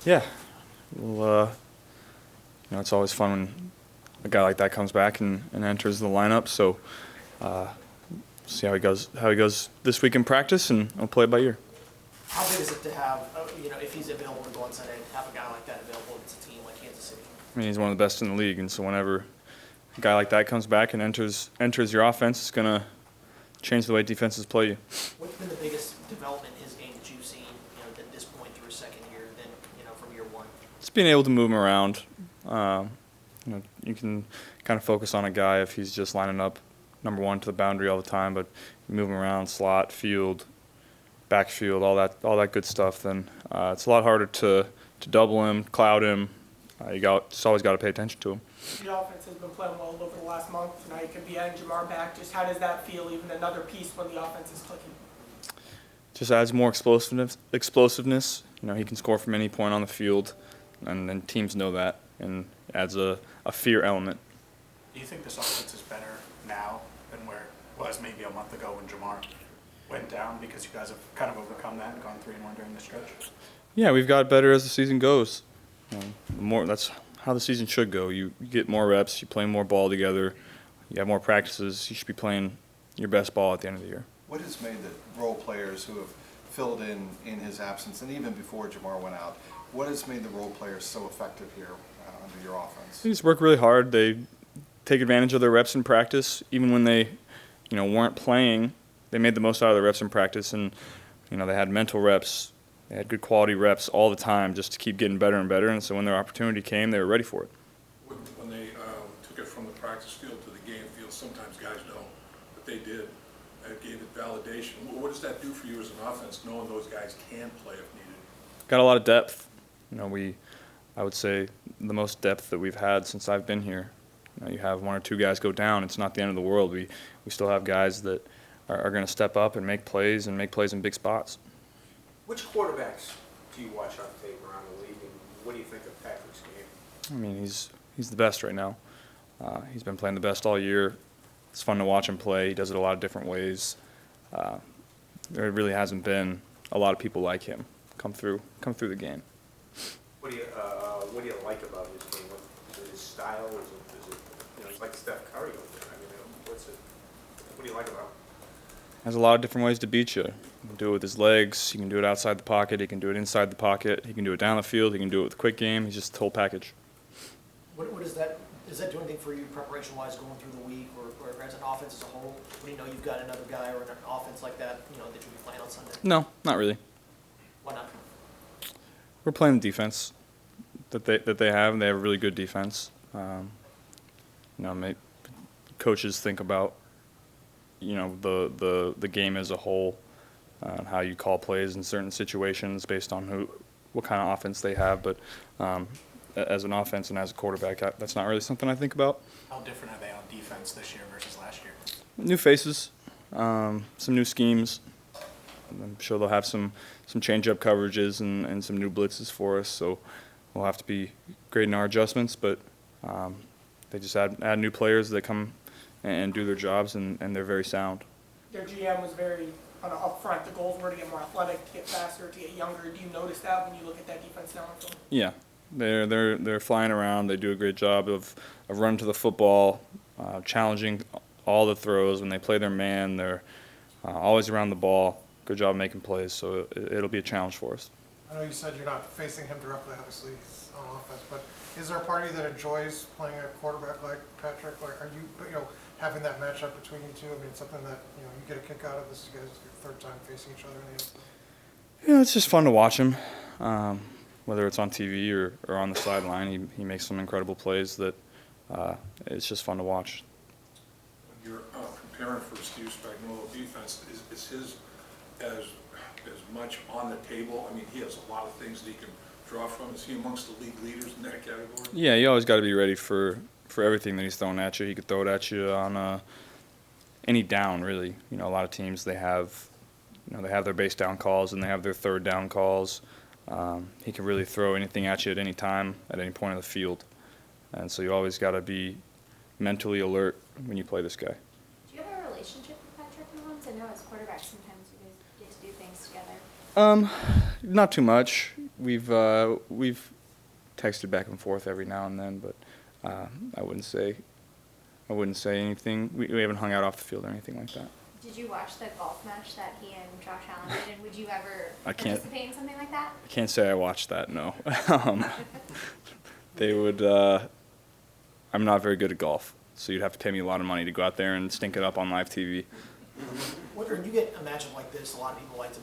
Yeah, well, it's always fun when a guy like that comes back and enters the lineup. So, see how he goes this week in practice, and I'll play it by ear. How big is it to have, if he's available to go on Sunday, have a guy like that available against a team like Kansas City? I mean, he's one of the best in the league, and so whenever a guy like that comes back and enters your offense, it's gonna change the way defenses play you. What's been the biggest development in his game that you've seen, at this point through his second year, then, from year one? Just being able to move him around. You can kind of focus on a guy if he's just lining up number one to the boundary all the time, but you move him around, slot, field, backfield, all that good stuff. Then it's a lot harder to double him, cloud him. Just always got to pay attention to him. The offense has been playing well over the last month. Now you could be adding Jamar back. Just how does that feel? Even another piece when the offense is clicking. Just adds more explosiveness. He can score from any point on the field, and then teams know that, and adds a fear element. Do you think this offense is better now than where it was maybe a month ago when Jamar went down, because you guys have kind of overcome that and gone 3-1 during the stretch? Yeah, we've got better as the season goes. That's how the season should go. You get more reps, you play more ball together, you have more practices. You should be playing your best ball at the end of the year. What has made the role players who have filled in his absence, and even before Jamar went out, what has made the role players so effective here under your offense? They just work really hard. They take advantage of their reps in practice. Even when they, weren't playing, they made the most out of their reps in practice, and they had mental reps. They had good quality reps all the time just to keep getting better and better, and so when their opportunity came, they were ready for it. When they took it from the practice field to the game field, sometimes guys don't, but they did. That gave it validation. What does that do for you as an offense, knowing those guys can play if needed? Got a lot of depth. I would say the most depth that we've had since I've been here. You have one or two guys go down, it's not the end of the world. We still have guys that are going to step up and make plays in big spots. Which quarterbacks do you watch on tape around the league, and what do you think of Patrick's game? I mean, he's the best right now. He's been playing the best all year. It's fun to watch him play. He does it a lot of different ways. There really hasn't been a lot of people like him come through the game. What do you like about his game? Is it his style? Is it he's like Steph Curry over there? I mean, what do you like about him? Has a lot of different ways to beat you. He can do it with his legs. He can do it outside the pocket. He can do it inside the pocket. He can do it down the field. He can do it with a quick game. He's just the whole package. What is that? Does that do anything for you preparation-wise going through the week, or as an offense as a whole? When you've got another guy or an offense like that, that you'll be playing on Sunday? No, not really. Why not? We're playing the defense that they have, and they have a really good defense. Coaches think about the game as a whole, and how you call plays in certain situations based on what kind of offense they have. But as an offense and as a quarterback, that's not really something I think about. How different are they on defense this year versus last year? New faces, some new schemes. I'm sure they'll have some change-up coverages and some new blitzes for us. So we'll have to be great in our adjustments. But they just add new players that come and do their jobs, and they're very sound. Their GM was very up front. The goals were to get more athletic, to get faster, to get younger. Do you notice that when you look at that defense now? Yeah, they're flying around. They do a great job of running to the football, challenging all the throws. When they play their man, they're always around the ball. Good job making plays, so it'll be a challenge for us. I know you said you're not facing him directly, obviously, on offense, but is there a party that enjoys playing a quarterback like Patrick? Like, are you, having that matchup between you two? I mean, it's something that you get a kick out of. This is your third time facing each other in the NFL. Yeah, it's just fun to watch him. Whether it's on TV or on the sideline, he makes some incredible plays that it's just fun to watch. When you're preparing for Steve Spagnuolo defense, is his as much on the table? I mean, he has a lot of things that he can draw from. Is he amongst the league leaders in that category? Yeah, you always got to be ready for everything that he's throwing at you. He could throw it at you on any down, really. A lot of teams, they have their base down calls and they have their third down calls. He can really throw anything at you at any time, at any point of the field. And so you always got to be mentally alert when you play this guy. Do you have a relationship with Patrick Mahomes? I know as quarterbacks sometimes you guys get to do things together. Not too much. we've texted back and forth every now and then, but I wouldn't say anything. We haven't hung out off the field or anything like that. Did you watch the golf match that he and Josh Allen did, and would you ever I can't- participate in something like that? I can't say I watched that. No. They would. I'm not very good at golf, so you'd have to pay me a lot of money to go out there and stink it up on live TV. When you get a matchup like this, a lot of people like to,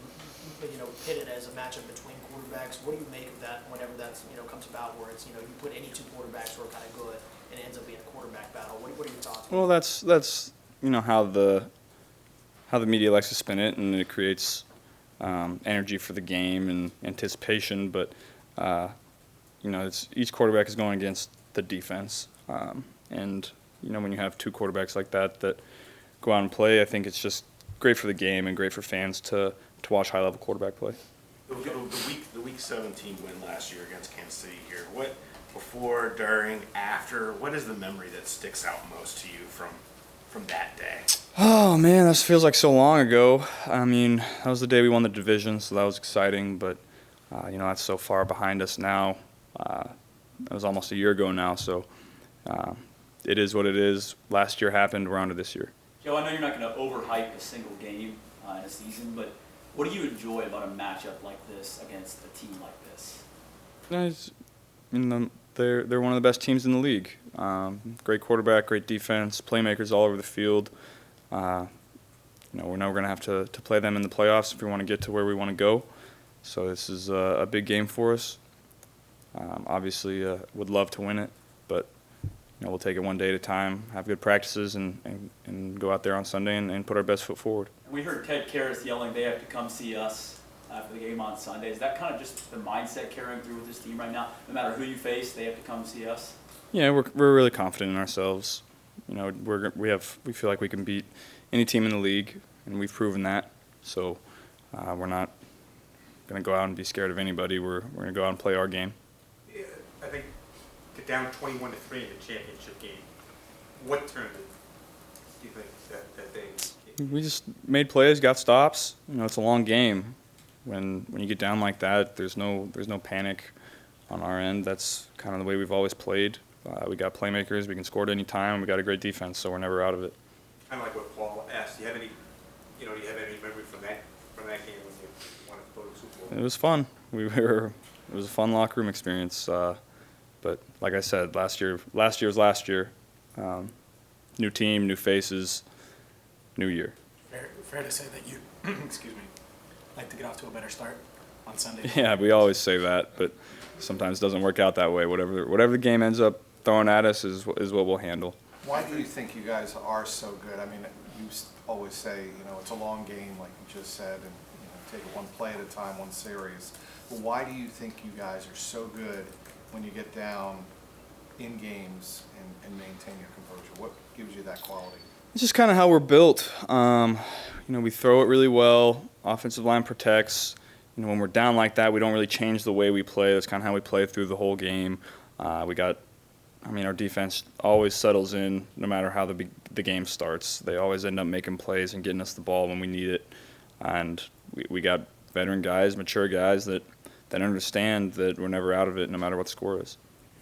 hit it as a matchup between quarterbacks. What do you make of that whenever that's, comes about where it's, you put any two quarterbacks who are kind of good and it ends up being a quarterback battle? What are your thoughts? Well, that's how the media likes to spin it, and it creates energy for the game and anticipation. But it's each quarterback is going against the defense, and when you have two quarterbacks like that go out and play, I think it's just great for the game and great for fans to watch high level quarterback play. The week 17 win last year against Kansas City here. What before, during, after? What is the memory that sticks out most to you from that day? Oh man, this feels like so long ago. I mean, that was the day we won the division, so that was exciting. But that's so far behind us now. That was almost a year ago now, so it is what it is. Last year happened. We're on to this year. Joe, I know you're not going to overhype a single game in a season, but what do you enjoy about a matchup like this against a team like this? They're one of the best teams in the league. Great quarterback, great defense, playmakers all over the field. We're now going to have to play them in the playoffs if we want to get to where we want to go. So this is a big game for us. Obviously, would love to win it, but we'll take it one day at a time, have good practices, and go out there on Sunday and put our best foot forward. We heard Ted Karras yelling, "They have to come see us" after the game on Sunday. Is that kind of just the mindset carrying through with this team right now? No matter who you face, they have to come see us. Yeah, we're really confident in ourselves. We feel like we can beat any team in the league, and we've proven that. So we're not going to go out and be scared of anybody. We're going to go out and play our game. Yeah, I think get down 21-3 in the championship game. What turned it? Do you think that they? We just made plays, got stops. It's a long game. When you get down like that, there's no panic on our end. That's kind of the way we've always played. We got playmakers. We can score at any time. We got a great defense, so we're never out of it. Kind of like what Paul asked. Do you have any memory from that game when you wanted to go to the Super Bowl? It was fun. It was a fun locker room experience. But like I said, last year was last year. New team, new faces, new year. Fair to say that you, excuse me, like to get off to a better start on Sunday. Yeah, we always say that, but sometimes it doesn't work out that way. Whatever the game ends up throwing at us is what we'll handle. Why do you think you guys are so good? I mean, you always say, it's a long game, like you just said, and take it one play at a time, one series. But why do you think you guys are so good when you get down in games and maintain your composure? What gives you that quality? It's just kind of how we're built. We throw it really well. Offensive line protects. When we're down like that, we don't really change the way we play. That's kind of how we play through the whole game. Our defense always settles in no matter how the game starts. They always end up making plays and getting us the ball when we need it. And we got veteran guys, mature guys that understand that we're never out of it no matter what the score is.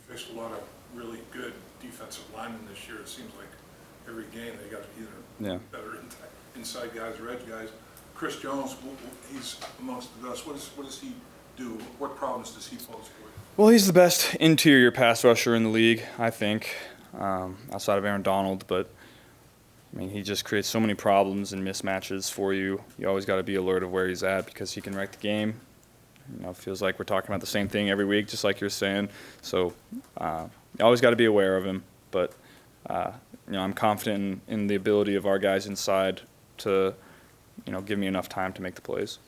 You faced a lot of really good defensive linemen this year. It seems like every game they got either better inside guys or edge guys. Chris Jones, he's amongst the best. What does he do? What problems does he pose for you? Well, he's the best interior pass rusher in the league, I think, outside of Aaron Donald. But, he just creates so many problems and mismatches for you. You always got to be alert of where he's at because he can wreck the game. It feels like we're talking about the same thing every week, just like you're saying. So you always got to be aware of him. But, I'm confident in the ability of our guys inside to, give me enough time to make the plays.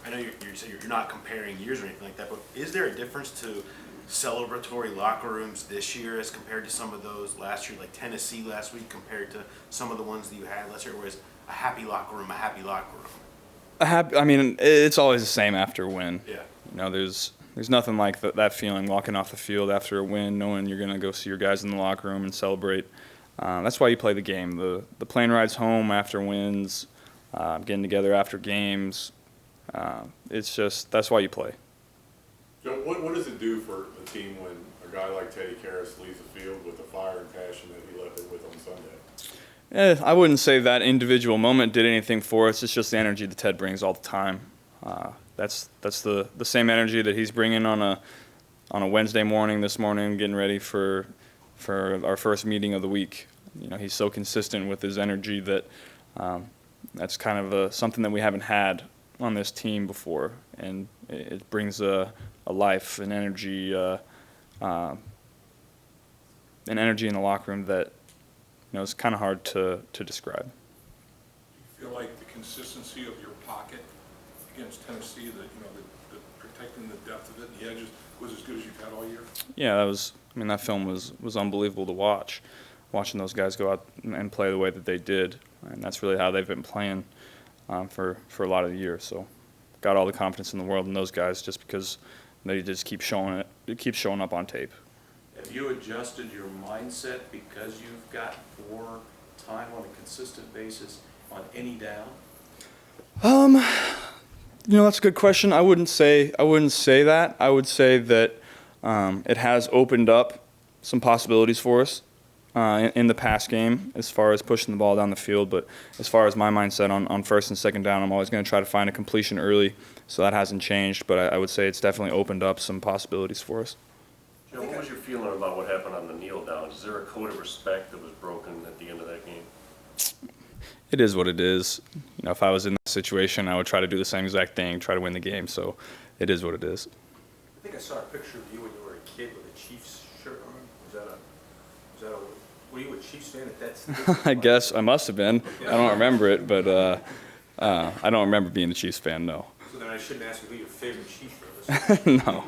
I know you're not comparing years or anything like that, but is there a difference to celebratory locker rooms this year as compared to some of those last year, like Tennessee last week, compared to some of the ones that you had last year, whereas a happy locker room? It's always the same after a win. Yeah. There's nothing like that feeling walking off the field after a win, knowing you're going to go see your guys in the locker room and celebrate. That's why you play the game. The plane rides home after wins, getting together after games. That's why you play. what does it do for the team when a guy like Teddy Karras leaves the field with the fire and passion that he left it with on Sunday? I wouldn't say that individual moment did anything for us. It's just the energy that Ted brings all the time. That's the same energy that he's bringing on a Wednesday morning, this morning, getting ready for our first meeting of the week. You know, he's so consistent with his energy that that's kind of something that we haven't had on this team before, and it brings a life, an energy in the locker room that, you know, it's kind of hard to describe. Do you feel like the consistency of your pocket against Tennessee, that, you know, the protecting the depth of it and the edges, was as good as you've had all year? Yeah, that film was unbelievable to watch. Watching those guys go out and play the way that they did, and that's really how they've been playing for a lot of the year. So, got all the confidence in the world in those guys just because they just keep showing it. It keeps showing up on tape. Have you adjusted your mindset because you've got more time on a consistent basis on any down? You know, that's a good question. I wouldn't say that. I would say that it has opened up some possibilities for us in the pass game as far as pushing the ball down the field. But as far as my mindset on first and second down, I'm always going to try to find a completion early. So that hasn't changed. But I would say it's definitely opened up some possibilities for us. Joe, what was your feeling about what happened on the kneel down? Is there a code of respect that was broken at the end of that game? It is what it is. You know, if I was in that situation, I would try to do the same exact thing, try to win the game. So it is what it is. I think I saw a picture of you when you were a kid with a Chiefs shirt on. Were you a Chiefs fan at that stage? I guess I must have been. I don't remember it, but I don't remember being a Chiefs fan, no. So then I shouldn't ask you who your favorite Chiefs was. No.